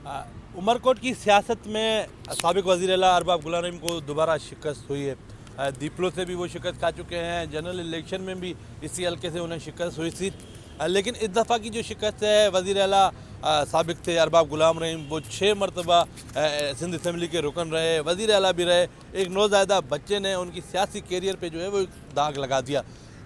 उमरकोट की सियासत में साबिक वज़ीर आला अरबाब गुलाम रहीम को दोबारा शिकस्त हुई है। दीपलो से भी वो शिकस्त खा चुके हैं, जनरल इलेक्शन में भी इसी हल्के से उन्हें शिकस्त हुई थी। लेकिन इस दफ़ा की जो शिकस्त है, वज़ीर आला साबिक थे अरबाब गुलाम रहीम, वो 6 मरतबा सिंध असम्बली के रुकन रहे, वज़ीर आला भी रहे। एक नौज़ायदा बच्चे ने उनकी सियासी कैरियर पे जो है वो दाग लगा दिया।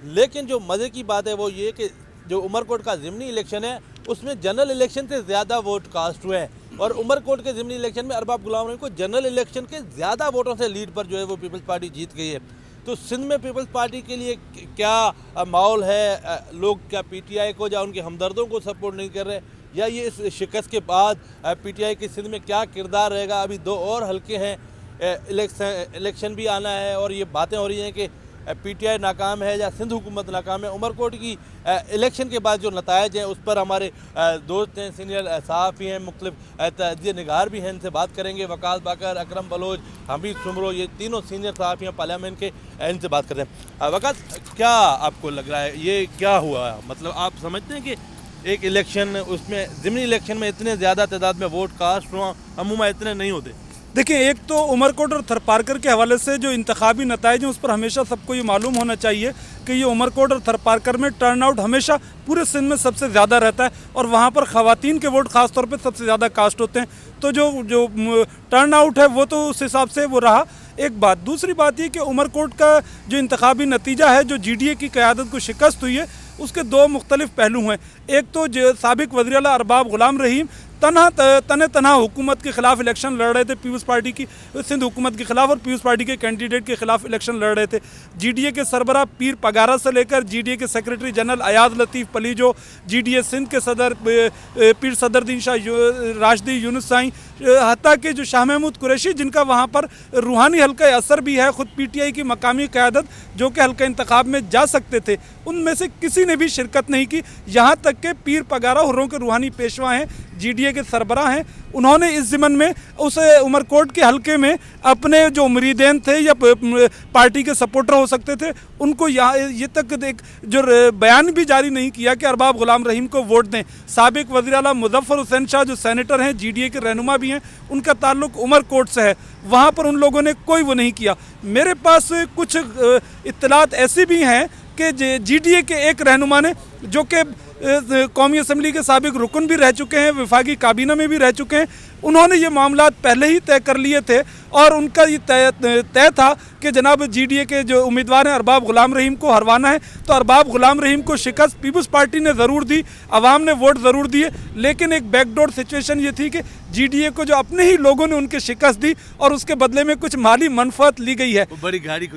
लेकिन जो मज़े की बात है वो ये कि जो उमरकोट का ज़िमनी इलेक्शन है उसमें जनरल इलेक्शन से ज़्यादा वोट कास्ट हुए हैं और उमरकोट के ज़िमनी इलेक्शन में अरबाब गुलाम रहीम को जनरल इलेक्शन के ज़्यादा वोटों से लीड पर जो है वो पीपल्स पार्टी जीत गई है। तो सिंध में पीपल्स पार्टी के लिए क्या माहौल है? लोग क्या पीटीआई को या उनके हमदर्दों को सपोर्ट नहीं कर रहे, या ये इस शिकस्त के बाद पीटीआई के सिंध में क्या किरदार रहेगा? अभी 2 और हल्के हैं, इलेक्शन भी आना है और ये बातें हो रही हैं कि पीटीआई नाकाम है या सिंध हुकूमत नाकाम है। उमरकोट की इलेक्शन के बाद जो नतायज हैं उस पर हमारे दोस्त हैं, सीनियर सहाफ़ी हैं, मुख्तलिफ तजिए निगार भी हैं, इनसे बात करेंगे। वकास बाकर, अकरम बलोच, हमीद सुमरो, ये तीनों सीनियर सहाफ़ी हैं पार्लियामेंट के, इनसे बात करते हैं। वकास, क्या आपको लग रहा है ये क्या हुआ? मतलब आप समझते हैं कि एक इलेक्शन, उसमें ज़िमनी इलेक्शन में इतने ज़्यादा तादाद में वोट कास्ट हुआ, अमूमा इतने नहीं होते? देखिए, एक तो उमरकोट और थरपारकर के हवाले से जो इंतखाबी नताइज हैं उस पर हमेशा सबको ये मालूम होना चाहिए कि ये उमरकोट और थरपारकर में टर्न आउट हमेशा पूरे सिंध में सबसे ज़्यादा रहता है और वहाँ पर ख़वातीन के वोट ख़ास तौर पे सबसे ज़्यादा कास्ट होते हैं। तो जो टर्न आउट है वो तो उस हिसाब से वो रहा। एक बात, दूसरी बात ये कि उमरकोट का जो इंतखाबी नतीजा है, जो जीडीए की क़यादत को शिकस्त हुई है, उसके 2 मुख्तलिफ पहलू हैं। एक तो जो साबिक वज़ीर आला अरबाब गुलाम रहीम तनहा हुकूमत के ख़िलाफ़ इलेक्शन लड़ रहे थे, पीपल्स पार्टी की सिंध हुकूमत के ख़िलाफ़ और पीपल्स पार्टी के कैंडिडेट के ख़िलाफ़ इलेक्शन लड़ रहे थे। जीडीए के सरबरा पीर पगारा से लेकर जीडीए के सेक्रेटरी जनरल अयाज लतीफ़ पलीजो, जीडीए सिंध के सदर पीर सदरुद्दीन शाह राशिदी यूनुस साईं, हत्ता कि जो शाह महमूद कुरैशी, जिनका वहाँ पर रूहानी हल्का असर भी है, ख़ुद पीटीआई की मकामी क़यादत जो कि हल्का इंतखाब में जा सकते थे, उनमें से किसी ने भी शिरकत नहीं की। यहाँ तक कि पीर पगारा हुर्रों के रूहानी पेशवा हैं, जीडीए के सरबराह हैं, उन्होंने इस ज़िमन में उस उमरकोट के हल्के में अपने जो मुरीदेन थे या पार्टी के सपोर्टर हो सकते थे, उनको ये तक जो बयान भी जारी नहीं किया कि अरबाब गुलाम रहीम को वोट दें। साबिक वज़ीर आला मुज़फ़्फ़र हुसैन शाह जो सेनेटर हैं, जीडीए के रहनुमा भी हैं, उनका ताल्लुक़ उमरकोट से है, वहाँ पर उन लोगों ने कोई वो नहीं किया। मेरे पास कुछ इत्तलात ऐसी भी हैं कि जीडीए के एक रहनुमा ने, जो कि कौमी असम्बली के साबिक रुकन भी रह चुके हैं, वफाकी काबीना में भी रह चुके हैं, उन्होंने ये मामलात पहले ही तय कर लिए थे और उनका ये तय था कि जनाब जीडीए के जो उम्मीदवार हैं अरबाब गुलाम रहीम को हरवाना है। तो अरबाब गुलाम रहीम को शिकस्त पीपल्स पार्टी ने ज़रूर दी, अवाम ने वोट ज़रूर दिए, लेकिन एक बैकडोर सिचुएशन ये थी कि जीडीए को जो अपने ही लोगों ने उनके शिकस्त दी और उसके बदले में कुछ माली मनफात ली गई है। बड़ी गाड़ी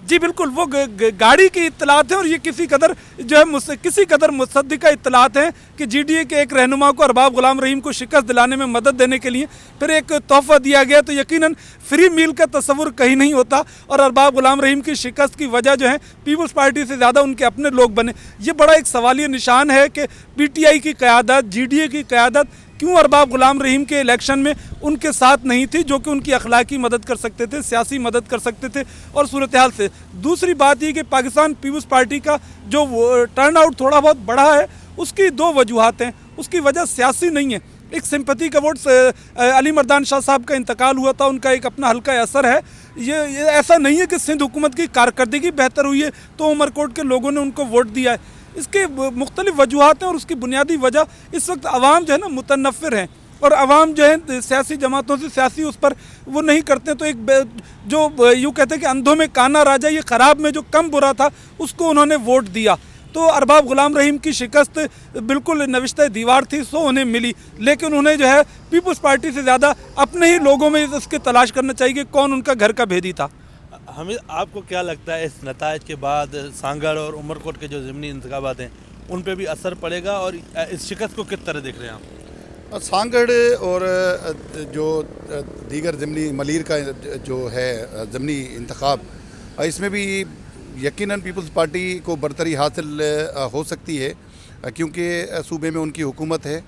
जी बिल्कुल, वो गाड़ी की इत्तलात है और ये किसी कदर मुसद्दिका इत्तलात हैं कि जीडीए के एक रहनुमा को अरबाब गुलाम रहीम को शिकस्त दिलाने में मदद देने के लिए फिर एक तोहफा दिया गया। तो यकीनन फ्री मील का तस्वुर कहीं नहीं होता और अरबाब गुलाम रहीम की शिकस्त की वजह जो है पीपल्स पार्टी से ज़्यादा उनके अपने लोग बने। ये बड़ा एक सवालिया निशान है कि पीटीआई की क़यादत, जीडीए की क़यादत क्यों अरबाब गुलाम रहीम के इलेक्शन में उनके साथ नहीं थी, जो कि उनकी अखलाकी मदद कर सकते थे, सियासी मदद कर सकते थे और सूरत हाल से। दूसरी बात ये कि पाकिस्तान पीपल्स पार्टी का जो टर्न आउट थोड़ा बहुत बढ़ा है, उसकी 2 वजूहात हैं। उसकी वजह सियासी नहीं है, एक सिंपैथी का वोट अली मर्दान शाह साहब का इंतकाल हुआ था, उनका एक अपना हल्का असर है। ये ऐसा नहीं है कि सिंध हुकूमत की कारकर्दगी बेहतर हुई है तो उमरकोट के लोगों ने उनको वोट दिया है। इसके मुख्तलिफ वजूहात हैं और उसकी बुनियादी वजह इस वक्त अवाम जो है ना मुतनफ़िर हैं और अवाम जो है सियासी जमातों से सियासी उस पर वो नहीं करते। तो एक जो यूँ कहते हैं कि अंधों में काना राजा, ये ख़राब में जो कम बुरा था उसको उन्होंने वोट दिया। तो अरबाब गुलाम रहीम की शिकस्त बिल्कुल नविश्ते दीवार थी, सो उन्हें मिली, लेकिन उन्हें जो है पीपल्स पार्टी से ज़्यादा अपने ही लोगों में इसकी तलाश करना चाहिए कि कौन उनका घर का भेदी था। हमें आपको क्या लगता है इस नतायज के बाद सांगड़ और उमरकोट के जो ज़िमनी इंतखाबात हैं उन पे भी असर पड़ेगा और इस शिकस्त को किस तरह देख रहे हैं आप? सांगड़ और जो दीगर ज़िमनी मलीर का जो है ज़िमनी इंतखाब, इसमें भी यकीनन पीपल्स पार्टी को बरतरी हासिल हो सकती है क्योंकि सूबे में उनकी हुकूमत है।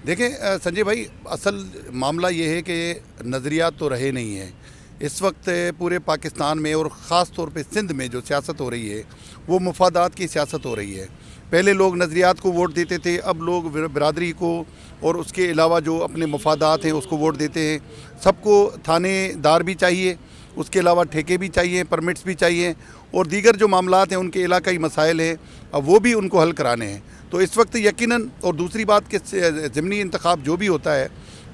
देखें संजय भाई, असल मामला ये है कि नज़रियात तो रहे नहीं हैं। इस वक्त पूरे पाकिस्तान में और ख़ास तौर पे सिंध में जो सियासत हो रही है वो मुफादात की सियासत हो रही है। पहले लोग नज़रियात को वोट देते थे, अब लोग बिरादरी को और उसके अलावा जो अपने मफादात हैं उसको वोट देते हैं। सबको थानेदार भी चाहिए, उसके अलावा ठेके भी चाहिए, परमिट्स भी चाहिए और दीगर जो मामलात हैं उनके इलाकाई मसाइल हैं अब वो भी उनको हल कराने हैं। तो इस वक्त यकीनन, और दूसरी बात कि ज़िमनी इंतखाब जो भी होता है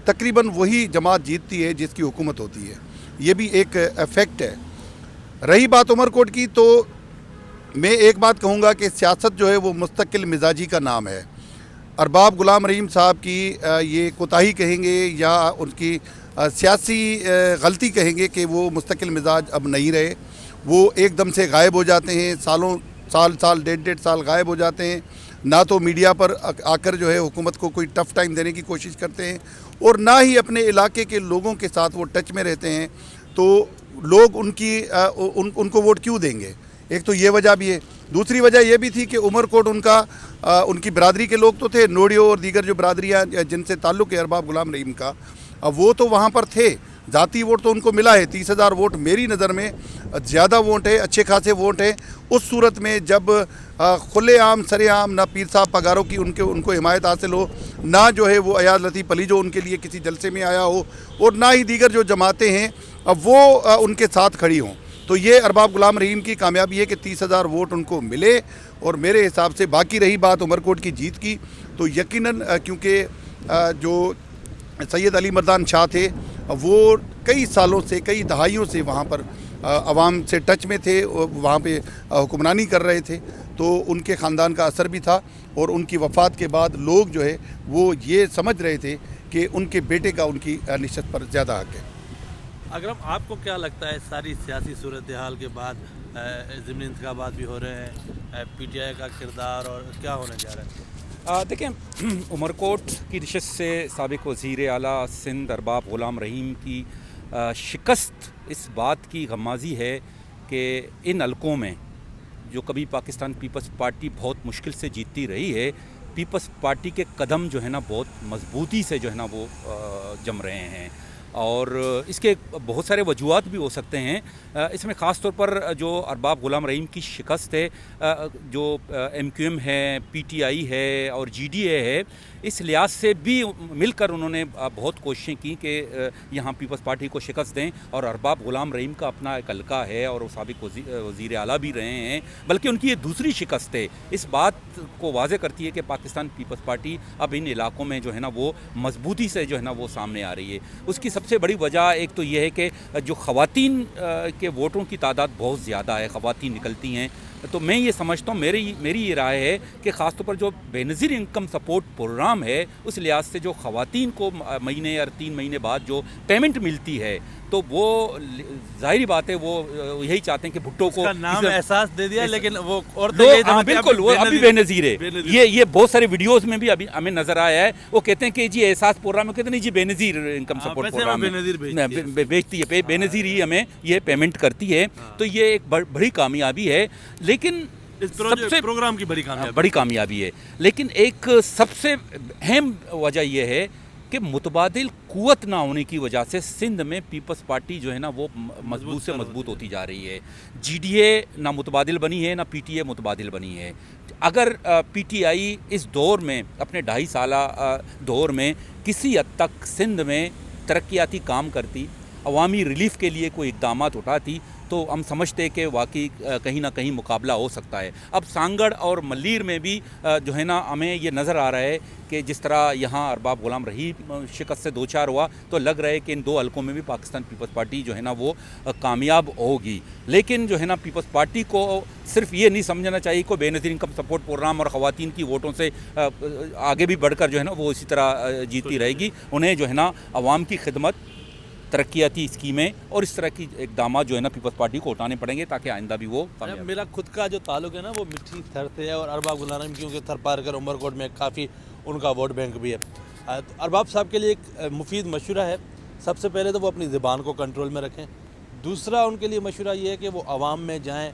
तकरीबन वही जमात जीतती है जिसकी हुकूमत होती है, ये भी एक फैक्ट है। रही बात उमरकोट की, तो मैं एक बात कहूँगा कि सियासत जो है वो मुस्तकिल मिजाजी का नाम है। अरबाब गुलाम रहीम साहब की ये कोताही कहेंगे या उनकी सियासी गलती कहेंगे कि वो मुस्तकिल मिजाज अब नहीं रहे, वो एकदम से गायब हो जाते हैं, साल डेढ़ साल गायब हो जाते हैं। ना तो मीडिया पर आकर जो है हुकूमत को कोई टफ़ टाइम देने की कोशिश करते हैं और ना ही अपने इलाके के लोगों के साथ वो टच में रहते हैं। तो लोग उनको वोट क्यों देंगे? एक तो ये वजह भी है। दूसरी वजह यह भी थी कि उमरकोट उनकी बरादरी के लोग तो थे, नोडियो और दीगर जो बरादरियाँ जिनसे ताल्लुक़ है अरबाब गुलाम रहीम का, अब वो तो वहाँ पर थे। ज़ाती वोट तो उनको मिला है, 30,000 वोट मेरी नज़र में ज़्यादा वोट है, अच्छे खासे वोट हैं। उस सूरत में जब खुलेआम सरेआम ना पीर साहब पगारों की उनको हिमायत हासिल हो, ना जो है वो अयाज लतीफ़ अली जो उनके लिए किसी जलसे में आया हो, और ना ही दीगर जो जमातें हैं अब वो उनके साथ खड़ी हों, तो ये अरबाब गुलाम रहीम की कामयाबी है कि 30,000 वोट उनको मिले। और मेरे हिसाब से बाकी रही बात उमरकोट की जीत की, तो यकीनन क्योंकि जो सैयद अली मर्दान शाह थे वो कई सालों से, कई दहाइयों से वहाँ पर आवाम से टच में थे, वहाँ पे हुक्मरानी कर रहे थे, तो उनके ख़ानदान का असर भी था। और उनकी वफ़ात के बाद लोग जो है वो ये समझ रहे थे कि उनके बेटे का उनकी निशत पर ज़्यादा हक़ है। अगर आपको क्या लगता है सारी सियासी सूरत हाल के बाद ज़िमनी इंतखाबात भी हो रहे हैं, PTI का किरदार और क्या होने जा रहा है? देखें, उमरकोट की नशस्त से साबिक़ वज़ीर आला सिंध अरबाब ग़ुलाम रहीम की शिकस्त इस बात की गमाज़ी है कि इन हलकों में जो कभी पाकिस्तान पीपल्स पार्टी बहुत मुश्किल से जीतती रही है, पीपल्स पार्टी के कदम जो है ना बहुत मजबूती से जो है ना वो जम रहे हैं। और इसके बहुत सारे वजूहात भी हो सकते हैं। इसमें ख़ास तौर पर जो अरबाब ग़ुलाम रहीम की शिकस्त है, जो MQM है, PTI है और GDA है, इस लिहाज से भी मिलकर उन्होंने बहुत कोशिशें की कि यहाँ पीपल्स पार्टी को शिकस्त दें। और अरबाब ग़ुलाम रहीम का अपना एक हल्का है और वो साबिक़ वज़ीर आला भी रहे हैं, बल्कि उनकी ये दूसरी शिकस्त है। इस बात को वाज़े करती है कि पाकिस्तान पीपल्स पार्टी अब इन इलाकों में जो है ना वो मजबूती से जो है ना वो सामने आ रही है। उसकी सबसे बड़ी वजह एक तो ये है कि जो ख़वातीन के वोटों की तादाद बहुत ज़्यादा है, ख़वातीन निकलती हैं। तो मैं ये समझता हूँ, मेरी ये राय है कि ख़ास तौर पर जो बेनज़ीर इनकम सपोर्ट प्रोग्राम है, उस लिहाज से जो ख़वातीन को महीने या 3 महीने बाद जो पेमेंट मिलती है, तो वो जाहिर बात है वो यही चाहते हैं कि भुट्टो को नाम एहसास दे दिया, लेकिन वो और बिल्कुल वो अभी बेनज़ीर है। ये बहुत सारे वीडियोस में भी अभी हमें नज़र आया है। वो कहते हैं कि जी एहसास प्रोग्राम में, कहते नहीं जी बेनज़ीर इनकम सपोर्ट प्रोग्राम बेचती है, बेनज़ीर ही हमें ये पेमेंट करती है। तो ये एक बड़ी कामयाबी है, लेकिन सबसे प्रोग्राम की बड़ी कामयाबी है। लेकिन एक सबसे अहम वजह यह है कि मुतबादिल कुव्वत ना होने की वजह से सिंध में पीपल्स पार्टी जो है ना वो मजबूत से मजबूत होती जा रही है। GDA ना मुतबादिल बनी है, ना PTA मुतबादिल बनी है। अगर PTI इस दौर में, अपने 2.5 साला दौर में किसी हद तक सिंध में तरक्याती काम करती, अवामी रिलीफ के लिए कोई इक़दामात उठाती, तो हम समझते हैं कि वाकई कहीं ना कहीं मुकाबला हो सकता है। अब सांगड़ और मल्लीर में भी जो है ना हमें ये नज़र आ रहा है कि जिस तरह यहाँ अरबाब ग़ुलाम रहीम शिकस्त से 2-4 हुआ, तो लग रहा है कि इन 2 हलकों में भी पाकिस्तान पीपल्स पार्टी जो है ना वो कामयाब होगी। लेकिन जो है ना पीपल्स पार्टी को सिर्फ ये नहीं समझना चाहिए कि बेनज़ीर इनकम सपोर्ट प्रोग्राम और ख़वातीन की वोटों से आगे भी बढ़कर जो है ना वो इसी तरह जीतती रहेगी। उन्हें जो है ना अवाम की खिदमत, तरक्याती स्कीमें और इस तरह की इक़दाम जो है ना पीपल्स पार्टी को उठाने पड़ेंगे ताकि आइंदा भी वो कामयाब। मेरा खुद का जो ताल्लुक़ है ना वो मिट्टी थर से है और अरबाब गुलाम रहीम क्योंकि थर पार कर उमरकोट में काफ़ी उनका वोट बैंक भी है। तो अरबाब साहब के लिए एक मुफीद मशवरा है, सबसे पहले तो वो अपनी ज़बान को कंट्रोल में रखें। दूसरा उनके लिए मशवरा ये है कि वो आवाम में जाएँ।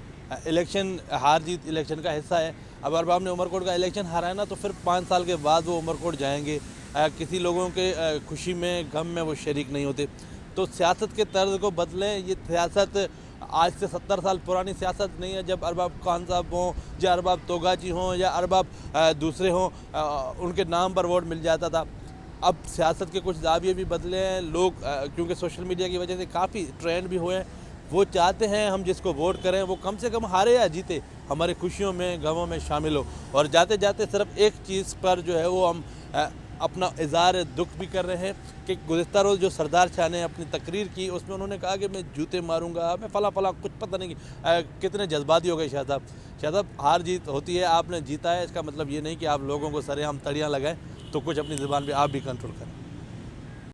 इलेक्शन, हार जीत इलेक्शन का हिस्सा है। अब अरबाब ने उमरकोट का इलेक्शन हारा है ना, तो फिर 5 साल के बाद वो उमरकोट जाएंगे। किसी लोगों के खुशी में, गम में वो शरीक नहीं होते। तो सियासत के तर्ज को बदलें। ये सियासत आज से 70 साल पुरानी सियासत नहीं है जब अरबाब खान साहब हों या अरबाब तोगाची हों या अरबाब दूसरे हों, उनके नाम पर वोट मिल जाता था। अब सियासत के कुछ दाविये भी बदले हैं, लोग क्योंकि सोशल मीडिया की वजह से काफ़ी ट्रेंड भी हुए हैं, वो चाहते हैं हम जिसको वोट करें वो कम से कम हारे या जीते, हमारी खुशियों में गमों में शामिल हो। और जाते जाते सिर्फ एक चीज़ पर जो है वो हम अपना इज़हार दुख भी कर रहे हैं कि गुज़िस्ता रोज़ जो सरदार शाह ने अपनी तकरीर की उसमें उन्होंने कहा कि मैं जूते मारूंगा, मैं फला कुछ पता नहीं कितने जज्बाती हो गए शाहज़ाब। शाहज़ाब हार जीत होती है, आपने जीता है, इसका मतलब ये नहीं कि आप लोगों को सरेआम तड़ियाँ लगाएं, तो कुछ अपनी ज़ुबान पे आप भी कंट्रोल करें।